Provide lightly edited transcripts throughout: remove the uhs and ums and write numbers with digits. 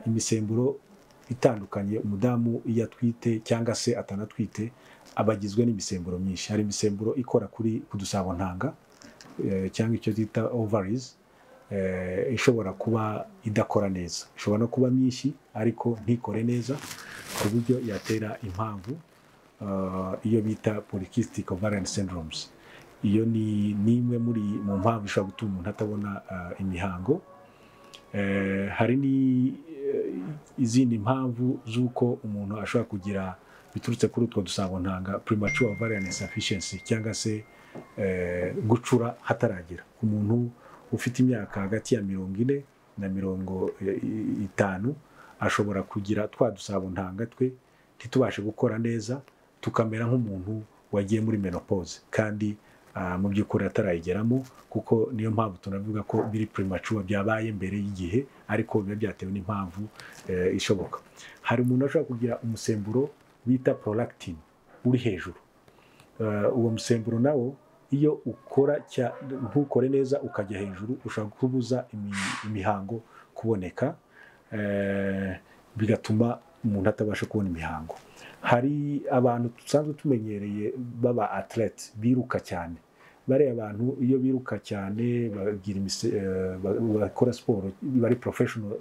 imisemburo itandukanye umudamu iyo atwite cyangwa se atanatwite abagizwe n'imisemburo myinshi. Hari imisemburo ikora kuri kudusabo-ntanga cyangwa icyo twita ovaries, ishobora kuba idakora neza, ishobora no kuba myinshi ariko ntikore neza ku buryo yatera impamvu iyo bita polycystic ovarian syndromes. Iyo ni imwe mu mpamvu ishobora gutuma umuntu atabona imihango. Hari izindi mpamvu z'uko umuntu ashobora kugira biturutse kuri utwo dusabo-ntanga premature ovarian insufficiency cyangwa se gucura hataragera. Umuntu ufite imyaka hagati ya 40 na 50 ashobora kugira twa dusabo-ntanga twe ntitubashe gukora neza, tukamera nk'umuntu wagiye muri menopause kandi mu by'ukuri atarayigeramo, kuko niyo mpamvu tunavuga ko biri premature, byabaye mbere y'igihe ariko biba byatewe n'impamvu ishoboka. Hari umuntu ashobora kugira umusemburo bita prolactin uri hejuru. Uwo musemburo nawo iyo ukora ntukore neza ukajya hejuru ushobora kubuza imihango kuboneka, bigatuma umuntu atabasha kubona imihango. Hari abantu dusanzwe tumenyereye baba athlete biruka cyane. Bariya abantu iyo biruka cyane bakora siporo, bari professional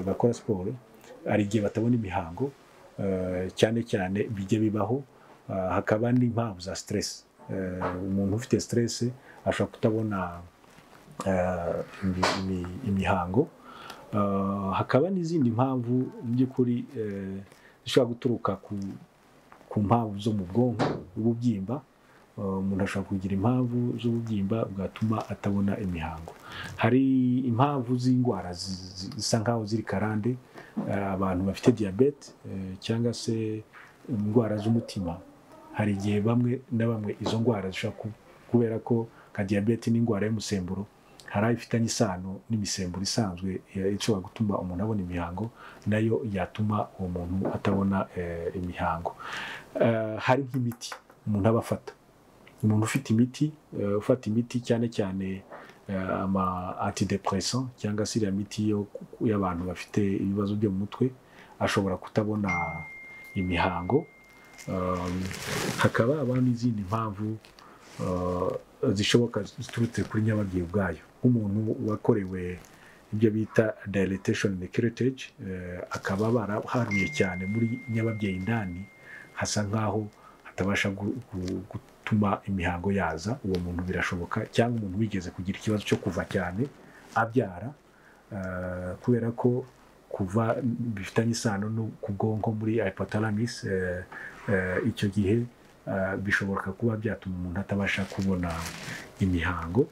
bakora siporo, hari igihe batabona imihango cyane cyane bijye bibaho. Hakaba n'impamvu za stress. Umuntu ufite stress ashobora kutabona imihango. Hakaba n'izindi mpamvu mu by'ukuri zishobora guturuka ku mpamvu zo mu bwonko, ububyimba. Umuntu ashobora kugira impamvu z'ububyimba bwatuma atabona imihango. Hari impamvu z'indwara zisa nkaho ziri karande, abantu bafite diabete cyangwa se indwara z'umutima. Hari igihe bamwe na bamwe izo ndwara zishobora kubera ko nka diabete n'indwara y'umusemburo hari aho ifitanye isano n'imisemburo isanzwe ishobora gutuma umuntu abona imihango, nayo yatuma uwo muntu atabona imihango. Hari nk'imiti umuntu aba afata. Umuntu ufata imiti cyane cyane ama antidepressant cyangwa se iriya miti y'abantu bafite ibibazo byo mu mutwe ashobora kutabona imihango. Hakaba n'izindi mpamvu zishoboka ziturutse kuri nyababyeyi ubwayo. Nk'umuntu wakorewe ibyo bita dilatation and curettage, akaba baraharuye cyane muri nyababyeyi indani, hasa nkaho hatabasha gutuma imihango yaza. Uwo muntu birashoboka, cyangwa umuntu wigeze kugira ikibazo cyo kuva cyane abyara, kubera ko kuva bifitanye isano no ku bwonko muri hypothalamus. Icyo gihe bishoboka kuba byatuma umuntu atabasha kubona imihango.